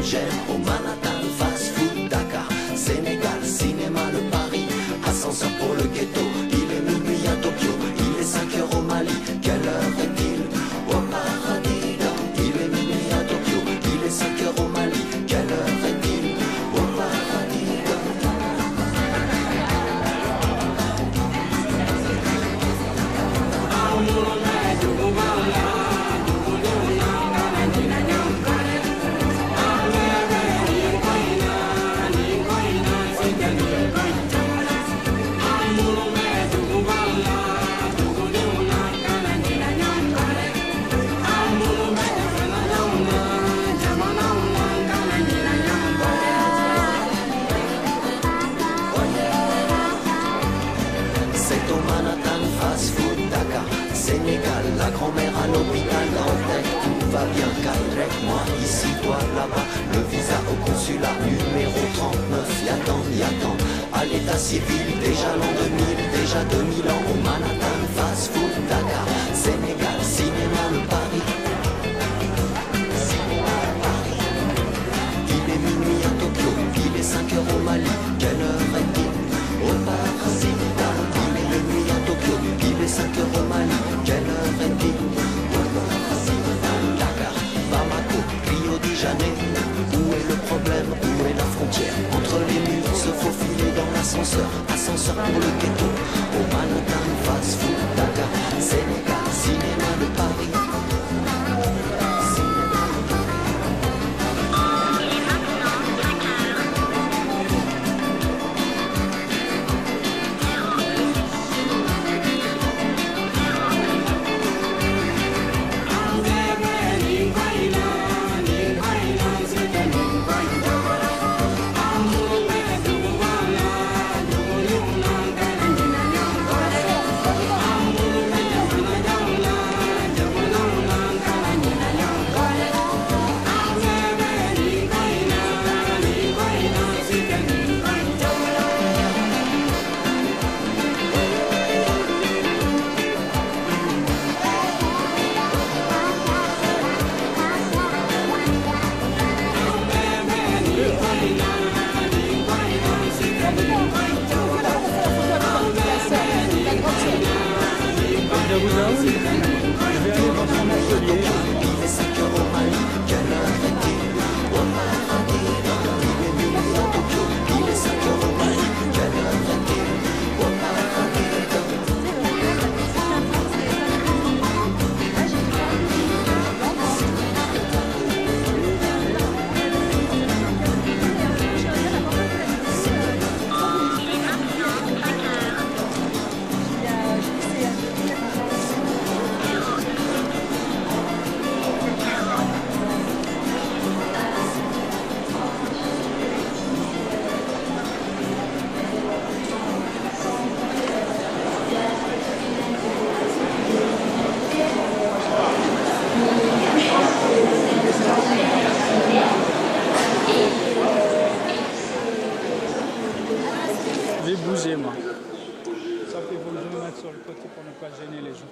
Niger, au Manhattan, fast food, Dakar, Sénégal, cinéma, le Paris, ascenseur pour le ghetto, il est minuit à Tokyo, il est 5 heures au Mali, quelle heure est-il? Au paradis, il est minuit à Tokyo, il est 5 heures au Mali, quelle heure est-il? Au paradis. C'est au Manhattan, fast food, Dakar, Sénégal, la grand-mère à l'hôpital, dans tête, tout va bien, qu'avec moi, ici, toi, là-bas, le visa au consulat, numéro 39, y'attend, à l'état civil, déjà l'an 2000, déjà 2000 ans, au Manhattan, fast food, Dakar, Sénégal, cinéma, le Paris. Il est minuit à Tokyo, il est 5 heures au Mali, quelle heure est-il? Au paradis, il est minuit à Tokyo, il est 5 heures au Mali, quelle heure est-il? Au paradis, Dakar, Bamako, Rio de Janeiro, où est le problème, où est la frontière? Entre les murs, se faufiler dans l'ascenseur, ascenseur pour le ghetto, au Manhattan, fast food, Dakar, Sénégal, cinéma de Paris. Je vais bouger moi. Ça fait faut que je me mette sur le côté pour ne pas gêner les gens.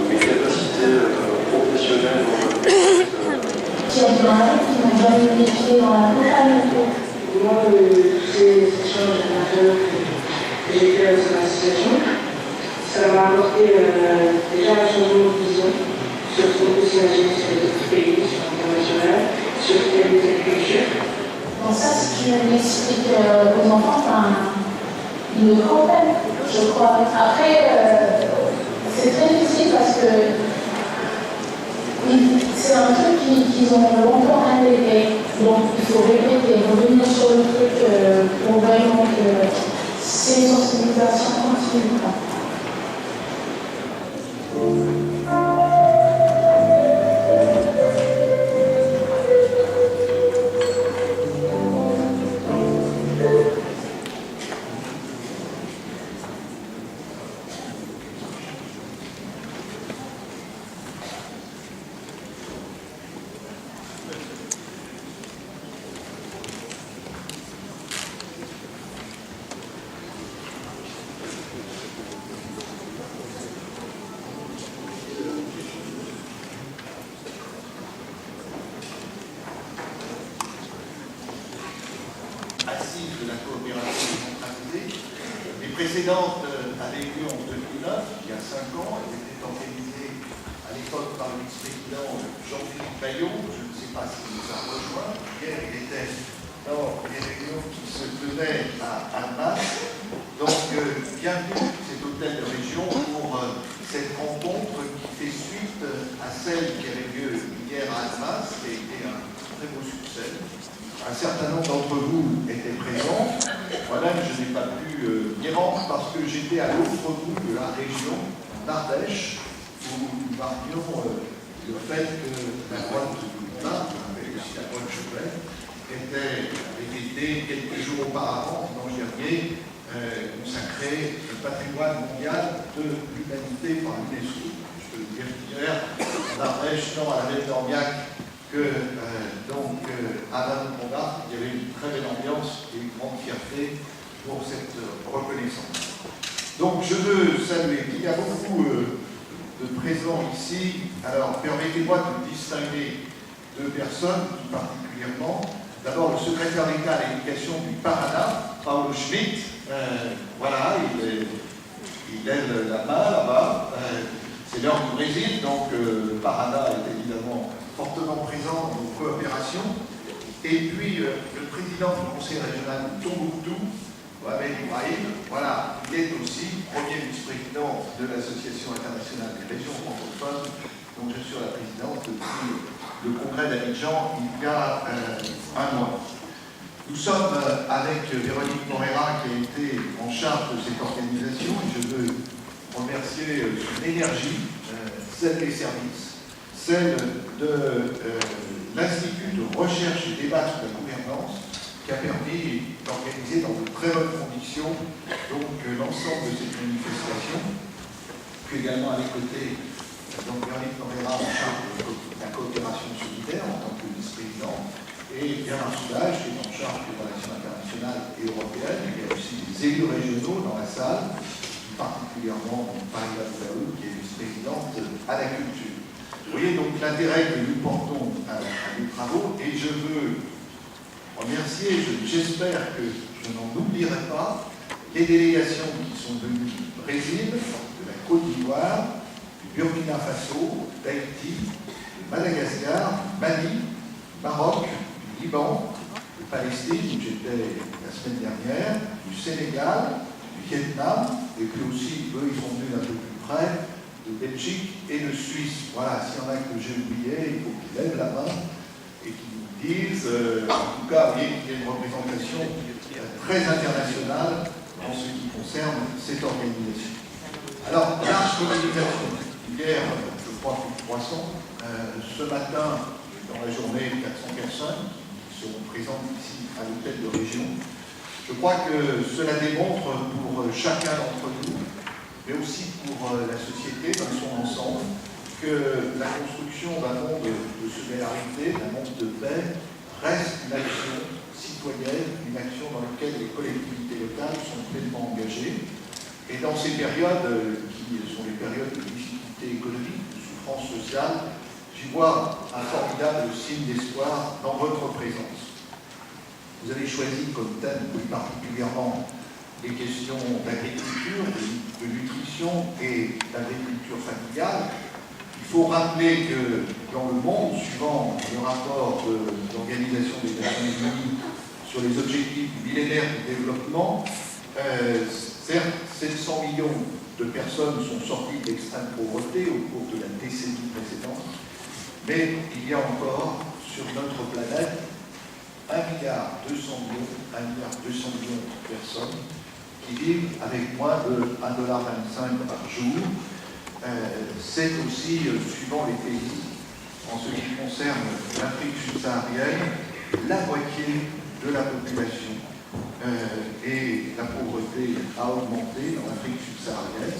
Mes capacités professionnelles. Qui a démarré, qui n'ont jamais eu les pieds dans la conformité. Moi, tous ces échanges d'affaires que j'ai fait sur la situation, ça m'a apporté déjà un changement de vision sur ce qu'on peut s'imaginer sur les autres pays, sur l'international, sur telle ou telle culture. Donc ça, si tu l'expliques aux enfants, ils le comprennent, je crois. Après, c'est très difficile parce que c'est un truc qu'ils ont longtemps intégré. Donc il faut répéter, revenir sur le truc pour vraiment que c'est une sensibilisation continue. précédentes avaient lieu en 2009, il y a 5 ans. Elles étaient organisées à l'époque par le vice-président Jean-Philippe Baillot. Je ne sais pas s'il nous a rejoint. Hier, il était dans les réunions qui se tenaient à Annemasse. Donc, bienvenue cet hôtel de région pour cette rencontre qui fait suite à celle qui avait lieu hier à Annemasse, qui a été un très beau succès. Un certain nombre d'entre vous étaient présents. Moi-même, je n'ai pas pu m'y rendre parce que j'étais à l'autre bout de la région, d'Ardèche, où nous parlions le fait que la grotte de Loubin, avec aussi la grotte Chauvet, avait été quelques jours auparavant, dimanche dernier, consacré au patrimoine mondial de l'humanité par l'UNESCO. Je peux le dire hier, d'Ardèche, tant à la Belle d'Ormiac que à Vanon-Pont-d'Arc, il y avait une très belle ambiance et une grande fierté pour cette reconnaissance. Donc je veux saluer, il y a beaucoup de présents ici. Alors permettez-moi de distinguer 2 personnes tout particulièrement. D'abord le secrétaire d'État à l'éducation du Paraná, Paolo Schmidt. Voilà, il lève la main là-bas. C'est l'heure du Brésil, donc le Paraná est évidemment fortement présent dans nos coopérations. Et puis le président du conseil régional de Tombouctou, Mohamed Ibrahim, voilà, il est aussi premier vice-président de l'Association internationale des régions francophones, dont je suis la présidente depuis le congrès d'Abidjan il y a un mois. Nous sommes avec Véronique Moreira qui a été en charge de cette organisation et je veux remercier son énergie, celle des services, celle de l'Institut de recherche et débat sur la gouvernance qui a permis d'organiser dans de très bonnes conditions l'ensemble de cette manifestation. Puis également à mes côtés, Véronique Moreira en charge de la coopération solidaire en tant que vice-président et Bernard Soulage qui est en charge des relations internationales et européennes. Il y a aussi des élus régionaux dans la salle, particulièrement Paris-La qui est vice-présidente à la culture. Vous voyez donc l'intérêt que nous portons à nos travaux et je veux remercier, j'espère que je n'en oublierai pas, les délégations qui sont venues du Brésil, de la Côte d'Ivoire, du Burkina Faso, d'Haïti, de Madagascar, du Mali, du Maroc, du Liban, de Palestine, où j'étais la semaine dernière, du Sénégal, du Vietnam, et puis aussi, eux, ils sont venus un peu plus près, de Belgique et de Suisse. Voilà, s'il y en a que j'ai oublié, il faut qu'ils lèvent la main et qu'ils nous disent, en tout cas, vous voyez qu'il y a une représentation très internationale en ce qui concerne cette organisation. Alors, large mobilisation. Hier, je crois plus de 300. Ce matin, dans la journée, 400 personnes qui seront présentes ici à l'hôtel de région. Je crois que cela démontre pour chacun d'entre nous, mais aussi pour la société dans son ensemble, que la construction d'un monde de solidarité, d'un monde de paix, reste une action citoyenne, une action dans laquelle les collectivités locales sont pleinement engagées. Et dans ces périodes, qui sont les périodes de difficultés économiques, de souffrance sociale, j'y vois un formidable signe d'espoir dans votre présence. Vous avez choisi comme thème plus particulièrement les questions d'agriculture, de nutrition et d'agriculture familiale. Il faut rappeler que dans le monde, suivant le rapport de l'Organisation des Nations Unies sur les objectifs du millénaire du développement, certes, 700 millions de personnes sont sorties de l'extrême pauvreté au cours de la décennie précédente, mais il y a encore sur notre planète 1,2 milliard de personnes qui vivent avec moins de 1,25 $ par jour. C'est aussi, suivant les pays, en ce qui concerne l'Afrique subsaharienne, la moitié de la population. Et la pauvreté a augmenté dans l'Afrique subsaharienne,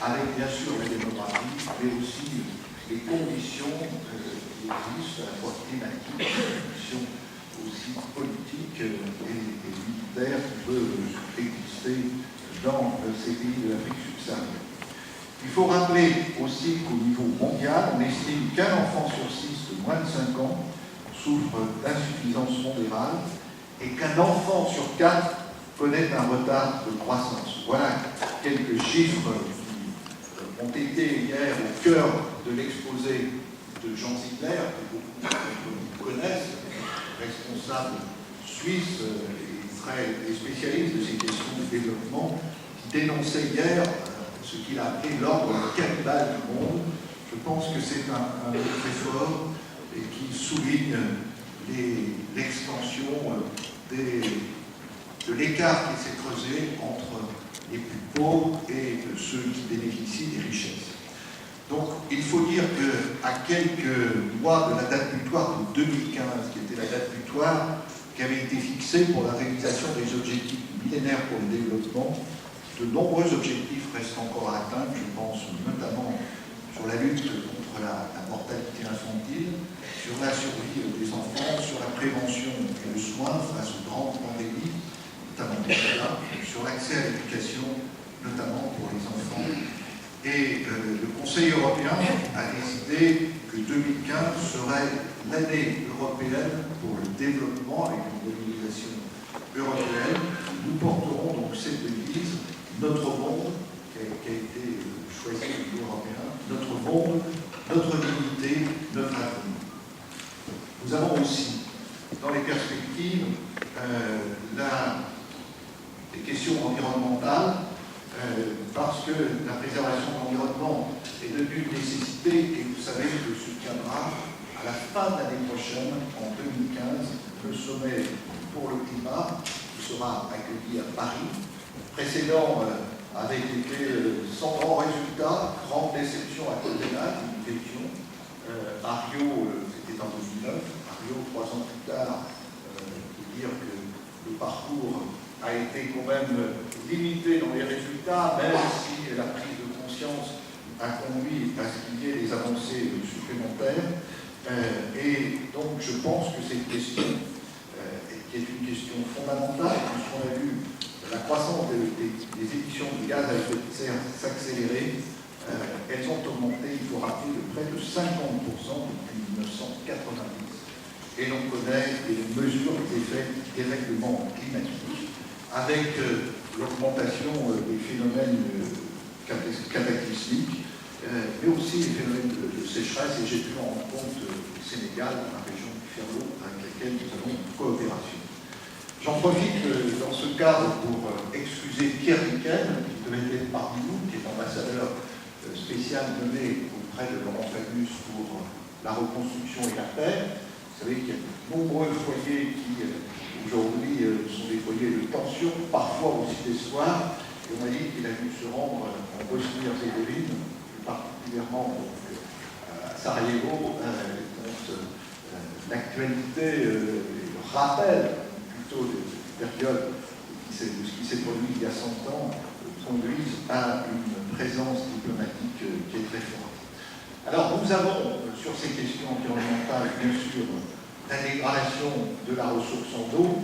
avec bien sûr la démographie, mais aussi les conditions qui existent, à la fois climatiques, les conditions aussi politiques et militaires qui peuvent exister dans ces pays de l'Afrique subsaharienne. Il faut rappeler aussi qu'au niveau mondial, on estime qu'un enfant sur 6 de moins de 5 ans souffre d'insuffisance pondérale et qu'un enfant sur 4 connaît un retard de croissance. Voilà quelques chiffres qui ont été hier au cœur de l'exposé de Jean Zidler, que beaucoup d'entre vous connaissent, responsable suisse et spécialiste de ces questions de développement, qui dénonçait hier ce qu'il a appelé l'ordre cannibale du monde. Je pense que c'est un mot très fort et qui souligne l'extension de l'écart qui s'est creusé entre les plus pauvres et ceux qui bénéficient des richesses. Donc, il faut dire qu'à quelques mois de la date butoir de 2015, qui était la date butoir qui avait été fixée pour la réalisation des objectifs millénaires pour le développement, de nombreux objectifs restent encore à atteindre. Je pense notamment sur la lutte contre la mortalité infantile, sur la survie des enfants, sur la prévention et le soin face aux grandes pandémies, notamment sur l'accès à l'éducation, notamment pour les enfants. Et le Conseil européen a décidé que 2015 serait l'année européenne pour le développement avec une mobilisation européenne. Nous porterons donc cette devise, notre monde, qui a été choisi au niveau européen, notre monde, notre dignité, notre avenir. Nous avons aussi, dans les perspectives, les questions environnementales, parce que la préservation de l'environnement est devenue une nécessité, et vous savez que se tiendra à la fin de l'année prochaine, en 2015, le sommet pour le climat, qui sera accueilli à Paris. Précédent avait été sans grand résultat, grande déception à Copenhague, où nous étions. À Rio, c'était en 2009. À Rio, 3 ans plus tard, il faut dire que le parcours a été quand même limité dans les résultats, même si la prise de conscience a conduit à ce qu'il y ait des avancées supplémentaires. Et donc je pense que cette question, qui est une question fondamentale, puisqu'on a vu la croissance des émissions de gaz à effet de serre s'accélérer, elles ont augmenté, il faut rappeler, de près de 50% depuis 1990. Et l'on connaît et les mesures des effets des règlements climatiques, avec l'augmentation des phénomènes cataclysmiques, mais aussi les phénomènes de sécheresse, et j'ai pu en rendre compte au Sénégal, dans la région du Ferlo, avec laquelle nous avons une coopération. J'en profite dans ce cadre pour excuser Pierre Riquel, qui devait être parmi nous, qui est ambassadeur spécial nommé auprès de Laurent Fabius pour la reconstruction et la paix. Vous savez qu'il y a de nombreux foyers qui aujourd'hui sont des foyers de tension, parfois aussi d'espoir. Et on m'a dit qu'il a dû se rendre en Bosnie-Herzégovine, plus particulièrement à Sarajevo, dont l'actualité le rappelle plutôt des périodes de ce qui s'est produit il y a 100 ans, conduisent à une présence diplomatique qui est très forte. Alors nous avons sur ces questions environnementales, bien sûr, la dégradation de la ressource en eau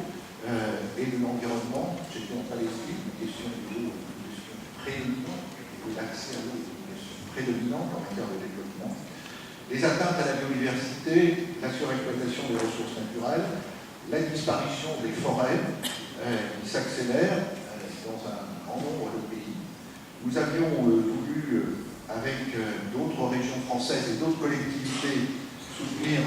et de l'environnement. J'étais en Palestine, une question de l'eau, une question prédominante, et l'accès à l'eau est une question prédominante en matière de développement. Les atteintes à la biodiversité, la surexploitation des ressources naturelles, la disparition des forêts qui s'accélère dans un grand nombre de pays. Nous avions voulu, avec d'autres régions françaises et d'autres collectivités, soutenir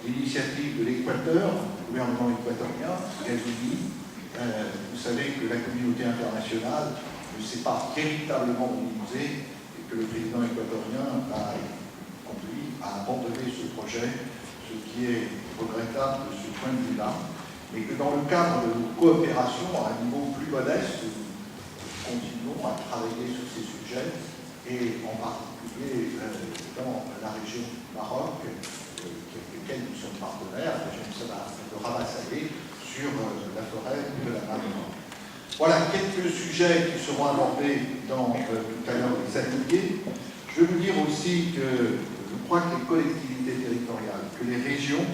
l'initiative de l'Équateur, le gouvernement équatorien, Gazoubi. Vous savez que la communauté internationale ne s'est pas véritablement mobilisée et que le président équatorien a conduit à abandonner ce projet, ce qui est regrettable de ce point de vue-là, mais que dans le cadre de nos coopérations à un niveau plus modeste, nous continuons à travailler sur ces sujets, et en particulier dans la région du Maroc, avec laquelle nous sommes partenaires, la région de Rabat-Salé, sur la forêt de la mer Nord. Voilà quelques sujets qui seront abordés dans tout à l'heure les ateliers. Je veux vous dire aussi que je crois que les collectivités territoriales, que les régions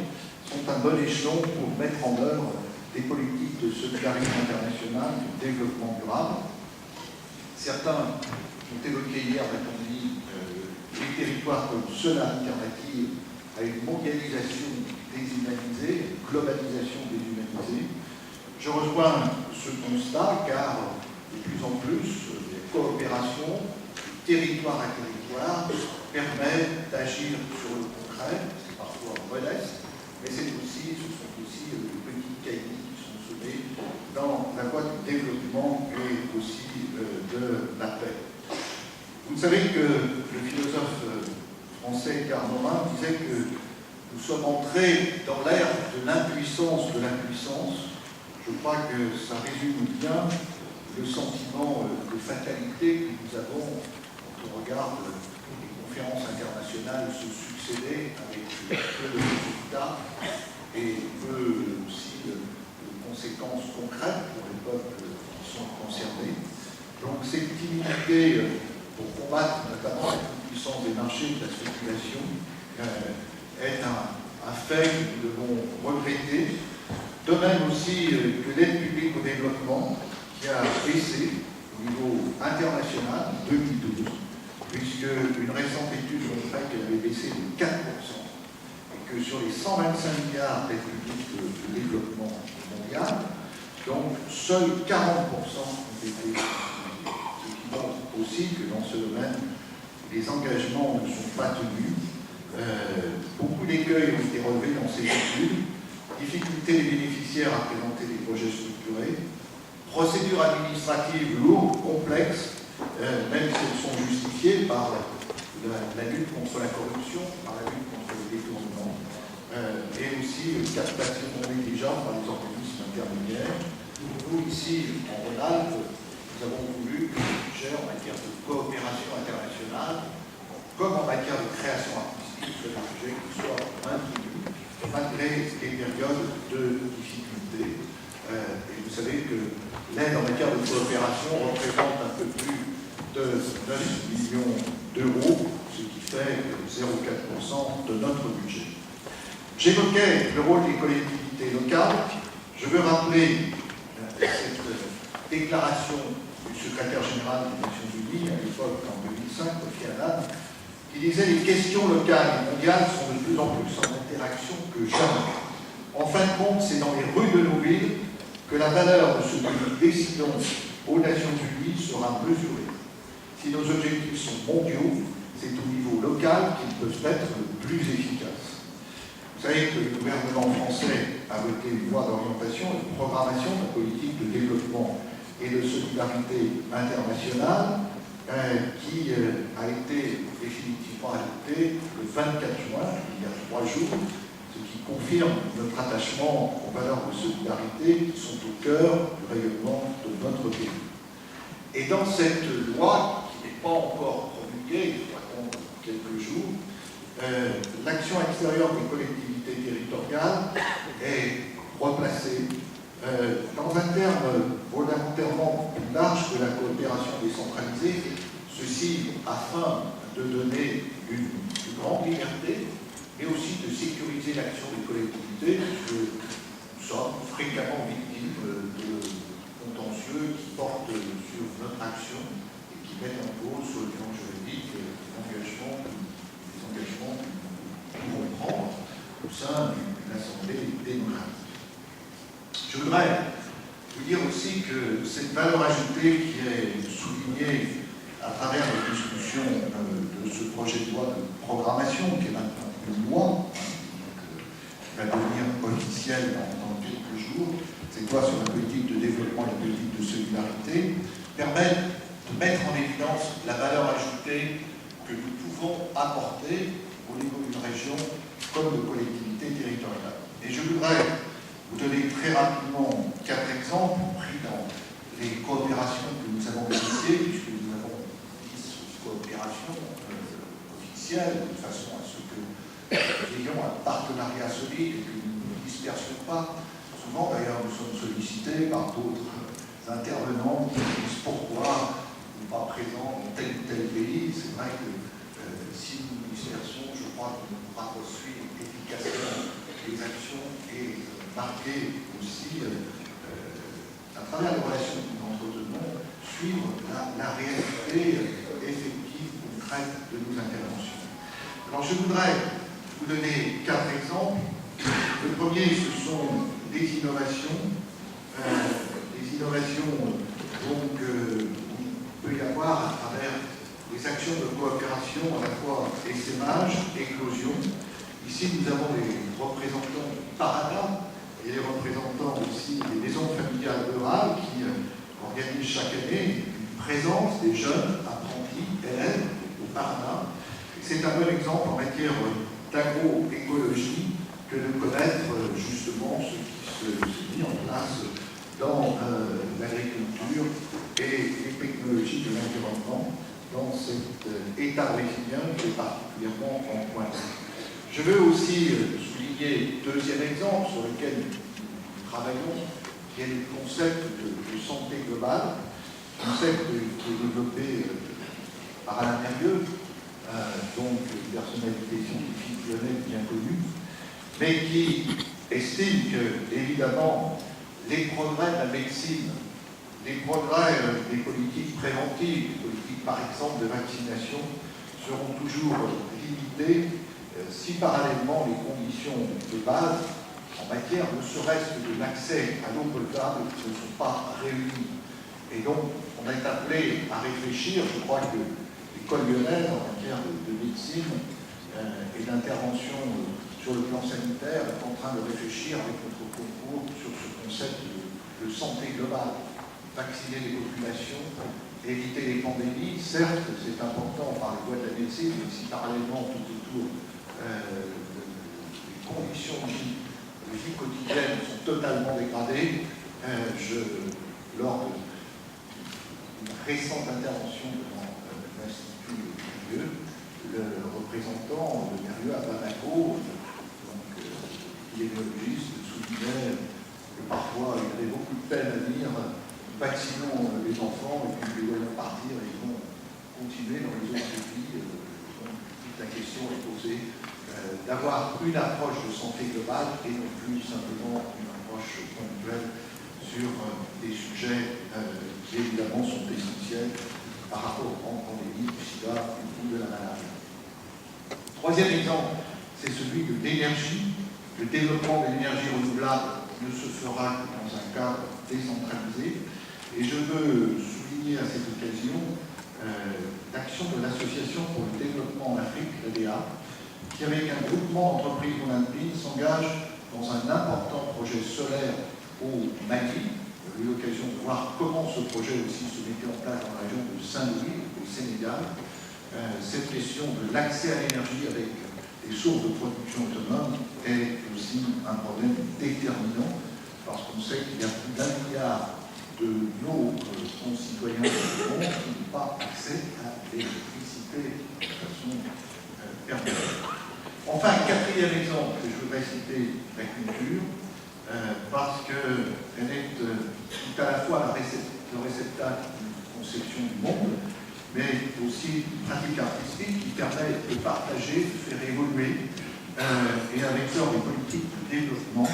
sont un bon échelon pour mettre en œuvre des politiques de solidarité internationale, de développement durable. Certains ont évoqué hier, m'a-t-on dit, les territoires comme seule alternative à une mondialisation déshumanisée, une globalisation déshumanisée. Je rejoins ce constat car de plus en plus, les coopérations, territoire à territoire, permettent d'agir sur le concret. C'est parfois modeste, mais ce sont aussi de petits cahiers qui sont semés dans la voie du développement et aussi de la paix. Vous savez que le philosophe français Karl Morin disait que nous sommes entrés dans l'ère de l'impuissance de l'impuissance. Je crois que ça résume bien le sentiment de fatalité que nous avons quand on regarde les conférences internationales se succéder avec peu de résultats et peu aussi de conséquences concrètes pour les peuples qui sont concernés. Donc cette timidité pour combattre notamment la puissance des marchés de la spéculation est un fait que nous devons regretter. De même aussi que l'aide publique au développement qui a baissé au niveau international en 2012, puisque une récente étude montrait qu'elle avait baissé de 4%, et que sur les 125 milliards d'aide publique de développement mondial, donc seuls 40% ont été utilisés. Ce qui montre aussi que dans ce domaine, les engagements ne sont pas tenus. Beaucoup d'écueils ont été relevés dans ces études. Difficulté des bénéficiaires à présenter des projets structurés, procédures administratives lourdes, complexes, même si elles sont justifiées par la lutte contre la corruption, par la lutte contre le détournement, et aussi captation non négligeable par les organismes intermédiaires. Nous, ici, en Rhône-Alpes, nous avons voulu que le budget en matière de coopération internationale, comme en matière de création artistique, soit un budget qui soit maintenu malgré les périodes de difficulté. Et vous savez que l'aide en matière de coopération représente un peu plus de 9 millions d'euros, ce qui fait 0,4% de notre budget. J'évoquais le rôle des collectivités locales. Je veux rappeler cette déclaration du secrétaire général des Nations Unies, à l'époque en 2005, Kofi Annan, qui disait « Les questions locales et mondiales sont de plus en plus en interaction que jamais. En fin de compte, c'est dans les rues de nos villes que la valeur de ce que nous décidons aux Nations Unies sera mesurée. Si nos objectifs sont mondiaux, c'est au niveau local qu'ils peuvent être le plus efficaces. » Vous savez que le gouvernement français a voté une loi d'orientation et de programmation de la politique de développement et de solidarité internationale qui a été définitivement adopté le 24 juin, il y a 3 jours, ce qui confirme notre attachement aux valeurs de solidarité qui sont au cœur du rayonnement de notre pays. Et dans cette loi, qui n'est pas encore promulguée, il faut attendre quelques jours, l'action extérieure des collectivités territoriales est replacée dans un terme volontairement plus large que la coopération décentralisée, ceci afin de donner une plus grande liberté, mais aussi de sécuriser l'action des collectivités, puisque nous sommes fréquemment victimes de contentieux qui portent sur notre action et qui mettent en cause sur le plan juridique les engagements que nous pouvons prendre au sein d'une assemblée démocratique. Je voudrais vous dire aussi que cette valeur ajoutée qui est soulignée à travers la discussion de ce projet de loi de programmation, qui est maintenant une loi, qui va devenir officielle dans quelques jours, cette loi sur la politique de développement et la politique de solidarité, permet de mettre en évidence la valeur ajoutée que nous pouvons apporter au niveau d'une région comme de collectivité territoriale. Et je voudrais vous donner très rapidement 4 exemples pris dans les coopérations que nous avons initiées, puisque nous avons 10 coopérations officielles, de façon à ce que nous ayons un partenariat solide et que nous ne nous dispersions pas. Souvent, d'ailleurs, nous sommes sollicités par d'autres intervenants qui disent pourquoi nous ne sommes pas présents dans tel ou tel pays. C'est vrai que si nous nous dispersons, je crois que nous pourrons poursuivre efficacement les actions et marquer aussi, à travers les relations que nous entretenons, suivre la réalité effective, concrète de nos interventions. Alors je voudrais vous donner 4 exemples. Le premier, ce sont des innovations des innovations donc, il peut y avoir à travers les actions de coopération à la fois essaimage, éclosion. Ici, nous avons les représentants du Parana et les représentants aussi des maisons familiales rurales qui organisent chaque année une présence des jeunes apprentis élèves au Parana. C'est un bon exemple en matière d'agroécologie que de connaître justement ce qui se met en place dans l'agriculture et les technologies de l'environnement dans cet état brésilien qui est particulièrement en pointe. Je veux aussi souligner le deuxième exemple sur lequel nous travaillons, qui est le concept de santé globale, concept qui est développé par Alain Mérieux, donc une personnalité scientifique lyonnaise bien connue, mais qui estime que, évidemment, les progrès de la médecine, les progrès des politiques préventives, des politiques par exemple de vaccination, seront toujours limités si parallèlement les conditions de base en matière ne serait-ce que de l'accès à l'eau potable ne sont pas réunies. Et donc, on est appelé à réfléchir, je crois que l'école lyonnaise en matière de médecine et d'intervention sur le plan sanitaire est en train de réfléchir avec notre concours sur ce concept de santé globale. Vacciner les populations, éviter les pandémies, certes c'est important par les voies de la médecine, mais si parallèlement tout autour les conditions de vie quotidienne sont totalement dégradées, lors d'une récente intervention devant l'Institut Mérieux, le représentant de Mérieux à Bamako, l'épidémiologiste, soulignait que parfois il y avait beaucoup de peine à dire vaccinons les enfants et puis les voyons partir et ils vont continuer dans les autres pays. Donc, toute la question est posée d'avoir une approche de santé globale et non plus simplement une approche ponctuelle sur des sujets qui évidemment sont essentiels par rapport aux grandes pandémies du sida ou de la maladie. Troisième exemple, c'est celui de l'énergie. Le développement de l'énergie renouvelable ne se fera que dans un cadre décentralisé. Et je veux souligner à cette occasion l'action de l'Association pour le développement en Afrique, l'ADA, qui avec un groupement d'entreprises olympiques s'engage dans un important projet solaire au Mali. J'ai eu l'occasion de voir comment ce projet aussi se mettait en place dans la région de Saint-Louis, au Sénégal. Cette question de l'accès à l'énergie avec des sources de production autonomes est aussi un problème déterminant parce qu'on sait qu'il y a plus d'1 milliard de nos concitoyens du monde qui n'ont pas accès à l'électricité de façon permanente. Enfin, quatrième exemple que je voudrais citer, la culture, parce qu'elle est tout à la fois le réceptacle d'une conception du monde, mais aussi une pratique artistique qui permet de partager, de faire évoluer, et un vecteur des politiques de développement.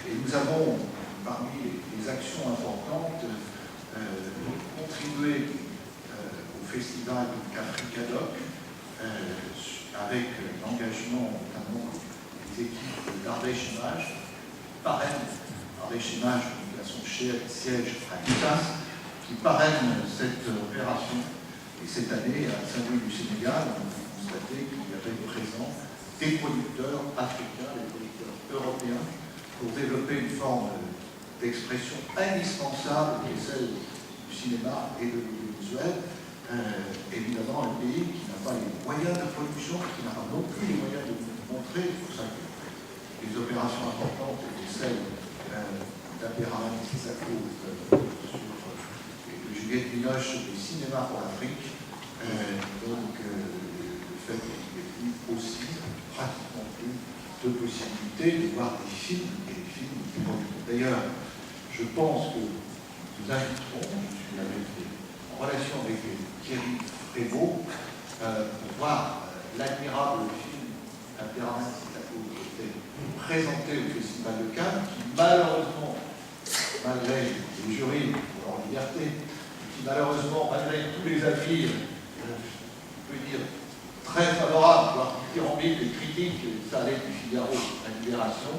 Et nous avons, parmi les actions importantes, contribué au festival Africadoc, avec l'engagement notamment des équipes d'Ardèche Images, parraine Ardèche Images, qui a son siège à Kitas, qui parraine cette opération. Et cette année, à Saint-Louis du Sénégal, on a constaté qu'il y avait présent des producteurs africains, des producteurs européens, pour développer une forme d'expression indispensable qui est celle du cinéma et de l'audiovisuel. Évidemment, un pays qui n'a pas les moyens de production, qui n'a pas non plus les moyens de montrer. C'est pour ça que les opérations importantes étaient celles d'Abderrahmane Sissako de Juliette Binoche sur les cinémas pour l'Afrique. Donc, le fait qu'il n'y ait plus aussi pratiquement plus de possibilités de voir des films et des films produits. D'ailleurs, je pense que nous inviterons, je suis en relation avec Thierry Frémaux, pour voir l'admirable film Abderrahmane Sissako qui était présenté au Festival de Cannes, qui malheureusement, malgré les jurys pour leur liberté, qui malheureusement, malgré tous les avis, je peux dire, très favorables, voire dithyrambiques des critiques, ça allait du Figaro à Libération,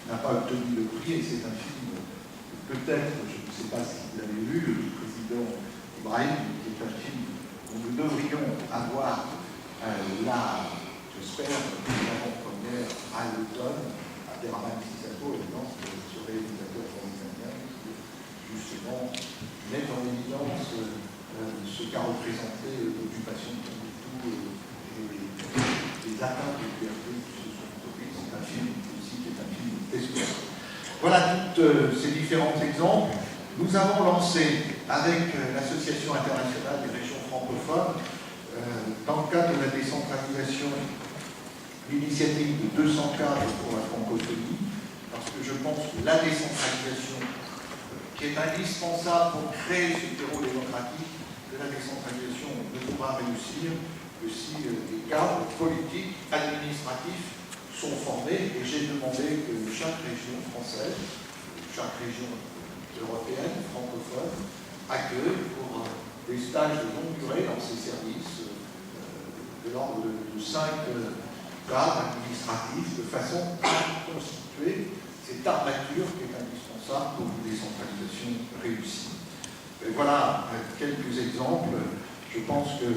n'a pas obtenu le prix, et c'est un film peut-être, je ne sais pas si vous l'avez vu, le président Ibrahim, qui est un film où nous devrions avoir j'espère, l'avant-première à l'automne, à Abderrahmane Sissako, évidemment, ce réalisateur italien qui, justement, met en évidence ce qu'a représenté l'occupation de Tombouctou et les atteintes de liberté qui se sont produites. C'est un film aussi qui est un film d'espoir. Voilà tous ces différents exemples. Nous avons lancé, avec l'Association internationale des régions francophones, dans le cadre de la décentralisation, l'initiative de 200 cadres pour la francophonie, parce que je pense que la décentralisation, qui est indispensable pour créer ce terreau démocratique, que la décentralisation ne pourra réussir que si les cadres politiques, administratifs sont formés. Et j'ai demandé que chaque région française, chaque région européenne, francophone, accueille pour des stages de longue durée dans ces services de l'ordre de 5 cadres administratifs, de façon à constituer cette armature qui est indispensable pour une décentralisation réussie. Et voilà quelques exemples. Je pense que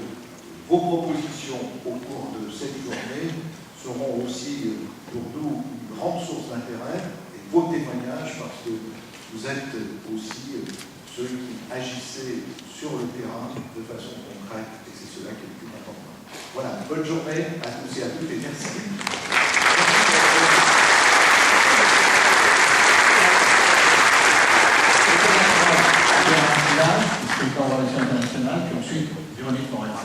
vos propositions au cours de cette journée seront aussi pour nous une grande source d'intérêt, et vos témoignages, parce que vous êtes aussi ceux qui agissaient sur le terrain de façon concrète, et c'est cela qui est le plus important. Voilà, bonne journée à tous et à toutes, et merci. En relations internationales, puis ensuite Véronique Moreira.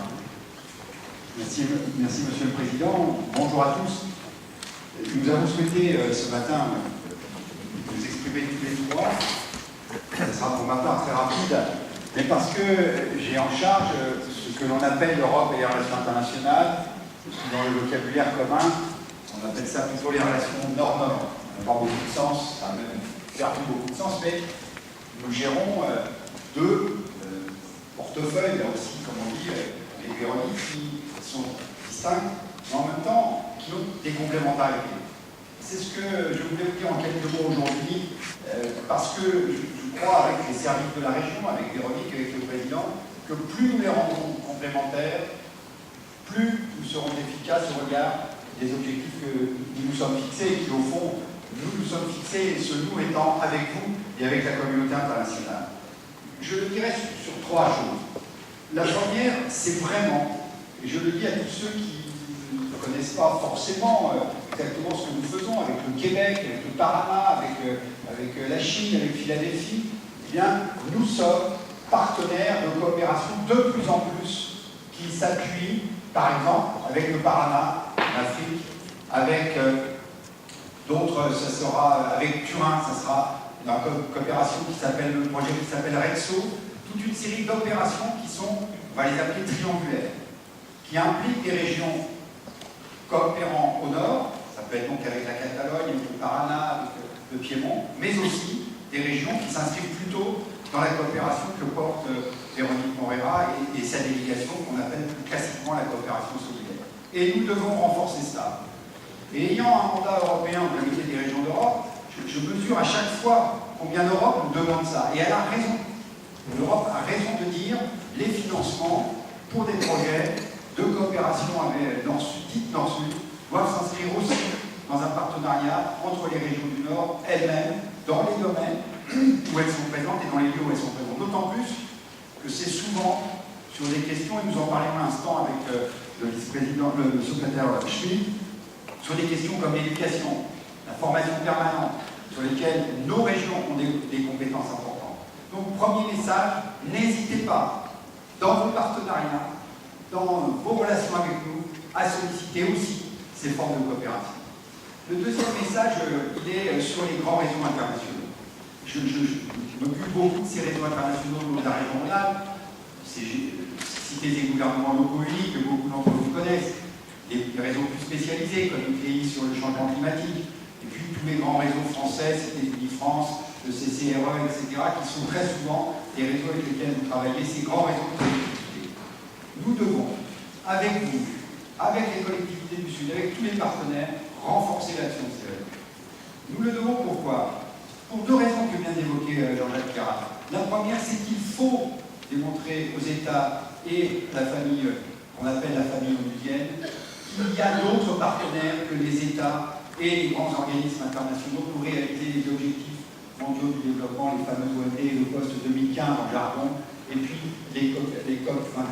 Merci, Monsieur le Président. Bonjour à tous. Nous avons souhaité ce matin nous exprimer tous les trois. Ce sera pour ma part très rapide, mais parce que j'ai en charge ce que l'on appelle l'Europe et les relations internationales. Dans le vocabulaire commun, on appelle ça plutôt les relations nord-nord. Ça n'a pas beaucoup de sens, ça a même perdu beaucoup de sens, mais nous gérons deux portefeuilles, là aussi, comme on dit, avec Véronique, qui sont distincts, mais en même temps qui ont des complémentarités. C'est ce que je voulais vous dire en quelques mots aujourd'hui, parce que je crois, avec les services de la région, avec Véronique, avec le Président, que plus nous les rendrons complémentaires, plus nous serons efficaces au regard des objectifs que nous nous sommes fixés, et qui au fond, nous sommes fixés, ce nous étant avec vous et avec la communauté internationale. Je le dirais sur trois choses. La première, c'est vraiment, et je le dis à tous ceux qui ne connaissent pas forcément exactement ce que nous faisons avec le Québec, avec le Panama, avec la Chine, avec Philadelphie, eh bien, nous sommes partenaires de coopération de plus en plus qui s'appuient, par exemple, avec le Panama, l'Afrique, avec d'autres, ça sera avec Turin, ça sera dans la coopération qui s'appelle, le projet qui s'appelle Rexo, toute une série d'opérations qui sont, on va les appeler triangulaires, qui impliquent des régions coopérant au nord, ça peut être donc avec la Catalogne, avec le Paraná, avec le Piémont, mais aussi des régions qui s'inscrivent plutôt dans la coopération que porte Véronique Moreira et sa délégation qu'on appelle plus classiquement la coopération solidaire. Et nous devons renforcer ça. Et ayant un mandat européen au comité des régions d'Europe, je mesure à chaque fois combien l'Europe nous demande ça. Et elle a raison. L'Europe a raison de dire les financements pour des projets de coopération avec dite Nord-Sud doivent s'inscrire aussi dans un partenariat entre les régions du Nord elles-mêmes, dans les domaines où elles sont présentes et dans les lieux où elles sont présentes. D'autant plus que c'est souvent sur des questions, et nous en parlions à l'instant avec le vice-président, le secrétaire Schmitt, sur des questions comme l'éducation, la formation permanente, sur lesquelles nos régions ont des compétences importantes. Donc, premier message, n'hésitez pas, dans vos partenariats, dans vos relations avec nous, à solliciter aussi ces formes de coopération. Le deuxième message, il est sur les grands réseaux internationaux. Je m'occupe beaucoup de ces réseaux internationaux de la région Rhône-Alpes. C'est citer des gouvernements locaux unis que beaucoup d'entre vous connaissent, des réseaux plus spécialisés comme l'UTI sur le changement climatique, et puis tous les grands réseaux français, c'était Unifrance, le CCRE, etc., qui sont très souvent des réseaux avec lesquels vous travaillez, ces grands réseaux de collectivités. Nous devons, avec vous, avec les collectivités du Sud, avec tous les partenaires, renforcer l'action de ces réseaux. Nous le devons pourquoi? pour deux raisons que vient d'évoquer Jean-Jacques Carat. La première, c'est qu'il faut démontrer aux États et à la famille, qu'on appelle la famille onusienne, qu'il y a d'autres partenaires que les États et les grands organismes internationaux pour réaliser les objectifs mondiaux du développement, les fameux OND, le post-2015 en jargon, et puis les COP 21.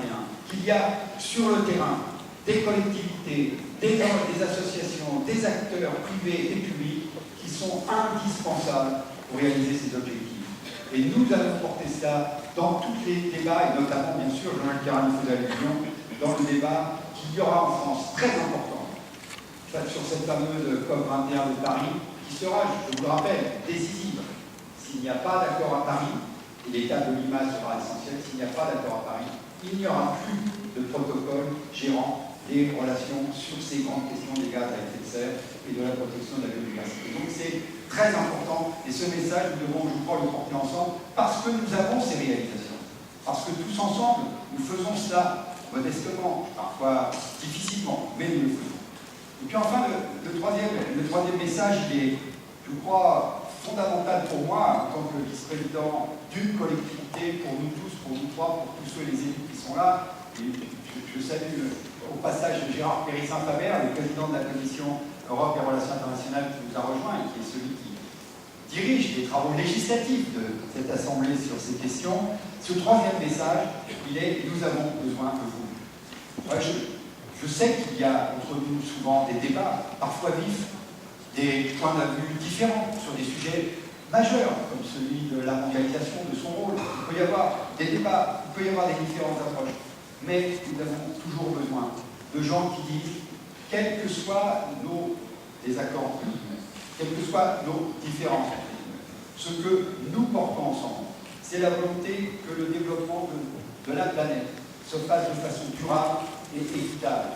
Qu'il y a sur le terrain des collectivités, des associations, des acteurs privés et publics qui sont indispensables pour réaliser ces objectifs. Et nous allons porter cela dans tous les débats, et notamment, bien sûr, Jean-Jacques Carat nous faisait allusion, dans le débat qu'il y aura en France, très important, sur cette fameuse COP 21 de Paris, qui sera, je vous le rappelle, décisive. S'il n'y a pas d'accord à Paris, et l'état de Lima sera essentiel, s'il n'y a pas d'accord à Paris, il n'y aura plus de protocole gérant les relations sur ces grandes questions des gaz à effet de serre et de la protection de la biodiversité. Donc c'est très important, et ce message, nous devons, je crois, le porter ensemble, parce que nous avons ces réalisations. Parce que tous ensemble, nous faisons cela modestement, parfois difficilement, mais nous le faisons. Et puis enfin, le troisième message, il est, je crois, fondamental pour moi, en tant que vice-président d'une collectivité, pour nous tous, pour nous trois, pour tous ceux les élus qui sont là. Et je salue au passage Gérard Péry-Saint-Faber, le président de la Commission Europe et Relations Internationales, qui nous a rejoint et qui est celui qui dirige les travaux législatifs de cette Assemblée sur ces questions. Ce troisième message, il est « Nous avons besoin de vous ». Je sais qu'il y a entre nous souvent des débats, parfois vifs, des points de vue différents sur des sujets majeurs, comme celui de la mondialisation, de son rôle. Il peut y avoir des débats, il peut y avoir des différentes approches. Mais nous avons toujours besoin de gens qui disent, quels que soient nos désaccords, quelles que soient nos différences, ce que nous portons ensemble, c'est la volonté que le développement de la planète se fasse de façon durable et équitable.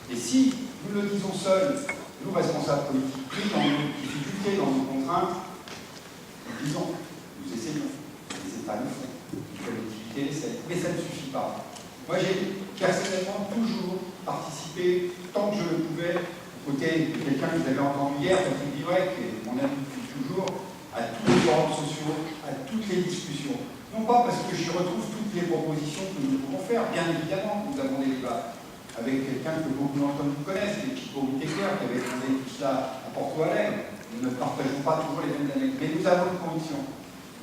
Et si nous le disons seuls, nous responsables politiques, pris dans nos difficultés, dans nos contraintes, nous disons, nous essayons, les États le font, les collectivités l'essayent, mais ça ne suffit pas. Moi, j'ai personnellement toujours participé, tant que je le pouvais, aux côté de quelqu'un que vous avez entendu hier, Patrick Vivray, qui est mon ami depuis toujours, à tous les forums sociaux, à toutes les discussions. Non pas parce que j'y retrouve toutes les propositions que nous pouvons faire, bien évidemment, nous avons des débats avec quelqu'un que beaucoup d'entre vous connaissent, qui est Chico Whittaker, qui avait fondé tout cela à Porto Alegre. Nous ne partageons pas toujours les mêmes analyses, mais nous avons une conviction.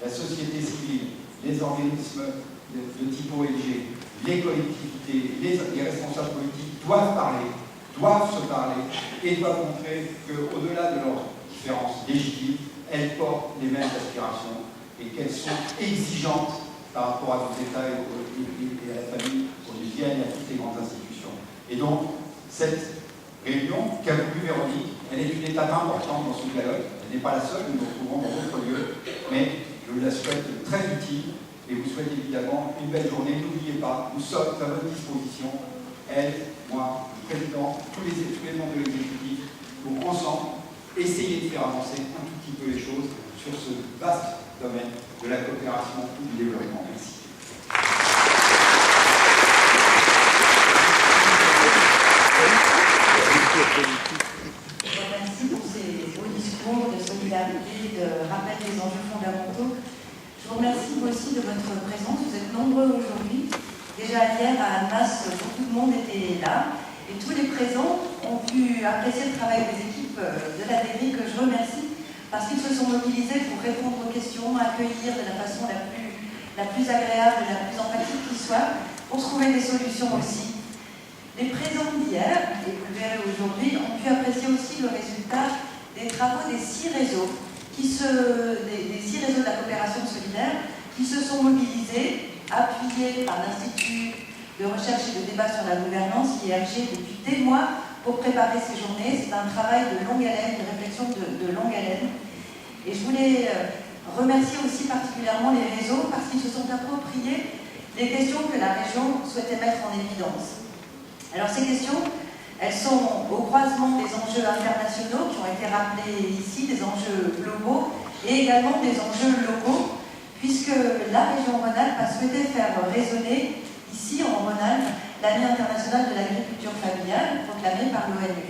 La société civile, les organismes de type ONG, les collectivités, les responsables politiques doivent parler, doivent se parler et doivent montrer qu'au-delà de leurs différences légitimes, elles portent les mêmes aspirations et qu'elles sont exigeantes par rapport à nos États et à la famille onusienne et à toutes les grandes institutions. Et donc, cette réunion qu'a voulu Véronique, elle est une étape importante dans ce dialogue. Elle n'est pas la seule, nous nous retrouvons dans d'autres lieux, mais je la souhaite très utile et vous souhaite évidemment une belle journée. N'oubliez pas, nous sommes à votre disposition, elle, moi, le président, tous les membres de l'exécutif, pour ensemble essayer de faire avancer un tout petit peu les choses sur ce vaste domaine de la coopération ou du développement. Merci. Merci pour ces beaux discours de solidarité, de rappel des enjeux fondamentaux. Je vous remercie vous aussi de votre présence. Vous êtes nombreux aujourd'hui. Déjà hier à Annemasse, beaucoup de monde était là. Et tous les présents ont pu apprécier le travail des équipes de la DERI, que je remercie, parce qu'ils se sont mobilisés pour répondre aux questions, accueillir de la façon la plus agréable et la plus empathique qui soit, pour trouver des solutions aussi. Les présents d'hier, et vous le verrez aujourd'hui, ont pu apprécier aussi le résultat des travaux des 6 réseaux, des 6 réseaux de la coopération solidaire, qui se sont mobilisés, appuyés par l'Institut de recherche et de débat sur la gouvernance, IRG, depuis des mois pour préparer ces journées. C'est un travail de longue haleine, une réflexion de longue haleine. Et je voulais remercier aussi particulièrement les réseaux parce qu'ils se sont appropriés les questions que la région souhaitait mettre en évidence. Alors ces questions, elles sont au croisement des enjeux internationaux qui ont été rappelés ici, des enjeux globaux et également des enjeux locaux, puisque la région Rhône-Alpes a souhaité faire résonner ici en Rhône-Alpes l'année internationale de l'agriculture familiale proclamée par l'ONU.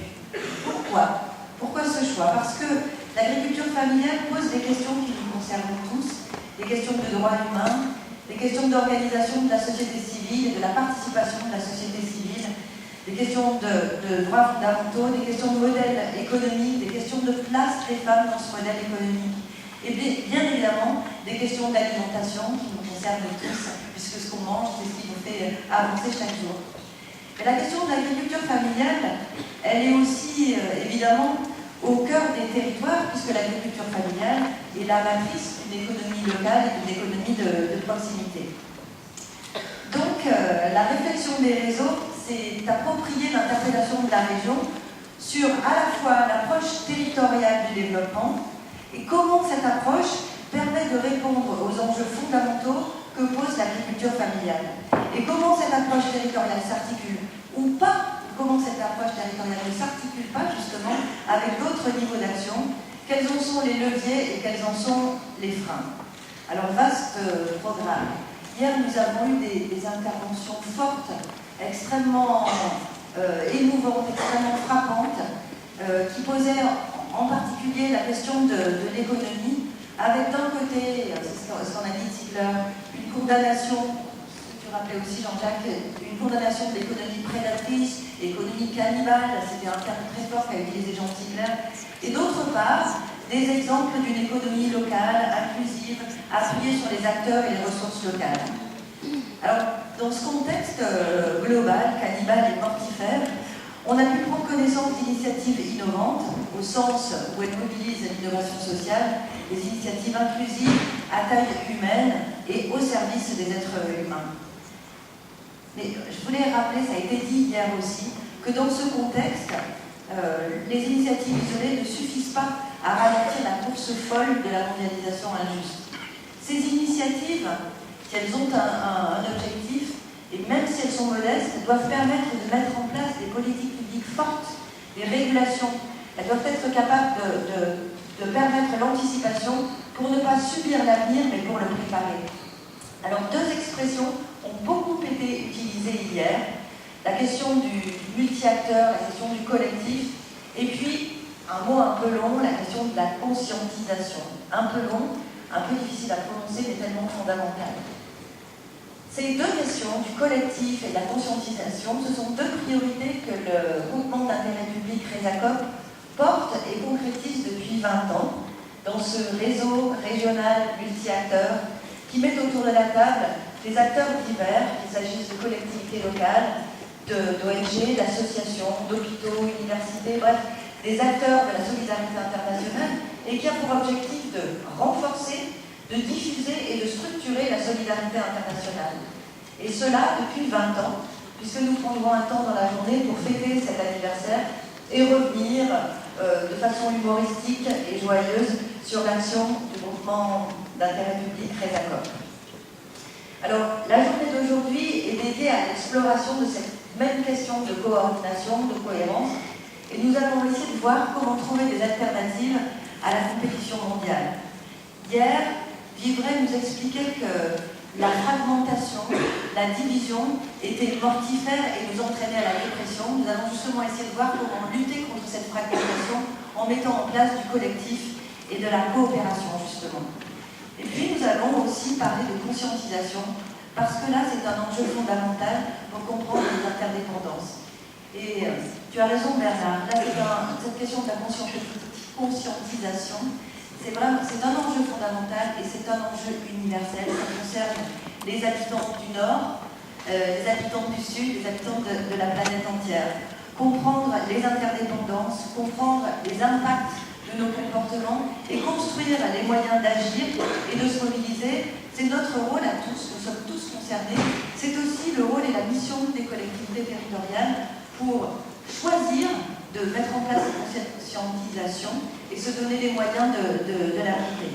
Pourquoi ce choix? Parce que l'agriculture familiale pose des questions qui nous concernent tous, des questions de droits humains, des questions d'organisation de la société civile et de la participation de la société civile, des questions de droits fondamentaux, des questions de modèle économique, des questions de place des femmes dans ce modèle économique. Et bien évidemment, des questions d'alimentation qui nous concernent tous, puisque ce qu'on mange, c'est ce qui nous fait avancer chaque jour. Et la question de l'agriculture familiale, elle est aussi évidemment au cœur des territoires, puisque l'agriculture familiale est la matrice d'une économie locale et d'une économie de proximité. Donc, la réflexion des réseaux, c'est d'approprier l'interpellation de la région sur à la fois l'approche territoriale du développement et comment cette approche permet de répondre aux enjeux fondamentaux que pose l'agriculture familiale. Et comment cette approche territoriale s'articule ou pas, comment cette approche territoriale ne s'articule pas justement avec d'autres niveaux d'action, quels en sont les leviers et quels en sont les freins. Alors, vaste programme. Hier, nous avons eu des interventions fortes, extrêmement émouvantes, extrêmement frappantes, qui posaient en particulier la question de l'économie, avec d'un côté, c'est ce qu'on a dit Ziegler, une condamnation, ce que tu rappelais aussi Jean-Jacques, une condamnation de l'économie prédatrice, l'économie cannibale, c'était un terme très fort qu'a utilisé Jean Ziegler, et d'autre part, des exemples d'une économie locale, inclusive, appuyée sur les acteurs et les ressources locales. Alors, dans ce contexte global, cannibale et mortifère, on a pu prendre connaissance d'initiatives innovantes, au sens où elles mobilisent l'innovation sociale, des initiatives inclusives à taille humaine et au service des êtres humains. Mais je voulais rappeler, ça a été dit hier aussi, que dans ce contexte, les initiatives isolées ne suffisent pas à ralentir la course folle de la mondialisation injuste. Ces initiatives, si elles ont un objectif, et même si elles sont modestes, elles doivent permettre de mettre en place des politiques publiques fortes, des régulations. Elles doivent être capables de permettre l'anticipation pour ne pas subir l'avenir, mais pour le préparer. Alors, deux expressions ont beaucoup été utilisées hier. La question du multi-acteur, la question du collectif, et puis, un mot un peu long, la question de la conscientisation. Un peu long, un peu difficile à prononcer, mais tellement fondamental. Ces deux questions, du collectif et de la conscientisation, ce sont deux priorités que le groupement d'intérêt public RESACOP porte et concrétise depuis 20 ans dans ce réseau régional multi-acteurs qui met autour de la table des acteurs divers, qu'il s'agisse de collectivités locales, d'ONG, d'associations, d'hôpitaux, universités, bref, des acteurs de la solidarité internationale et qui a pour objectif de renforcer, de diffuser et de structurer la solidarité internationale. Et cela depuis 20 ans, puisque nous prendrons un temps dans la journée pour fêter cet anniversaire et revenir de façon humoristique et joyeuse sur l'action du groupement d'intérêt public RESACOP. Alors, la journée d'aujourd'hui est dédiée à l'exploration de cette même question de coordination, de cohérence, et nous allons essayer de voir comment trouver des alternatives à la compétition mondiale. Hier, Vivray nous expliquait que la fragmentation, la division était mortifère et nous entraînait à la dépression. Nous allons justement essayer de voir comment lutter contre cette fragmentation en mettant en place du collectif et de la coopération, justement. Et puis, nous allons aussi parler de conscientisation, parce que là, c'est un enjeu fondamental pour comprendre les interdépendances. Et tu as raison, Bernard, là, cette question de la conscientisation, c'est un enjeu fondamental et c'est un enjeu universel. Ça concerne les habitants du Nord, les habitants du Sud, les habitants de la planète entière. Comprendre les interdépendances, comprendre les impacts de nos comportements et construire les moyens d'agir et de se mobiliser, c'est notre rôle à tous, nous sommes tous concernés. C'est aussi le rôle et la mission des collectivités territoriales pour choisir de mettre en place cette conscientisation et se donner les moyens de l'appliquer.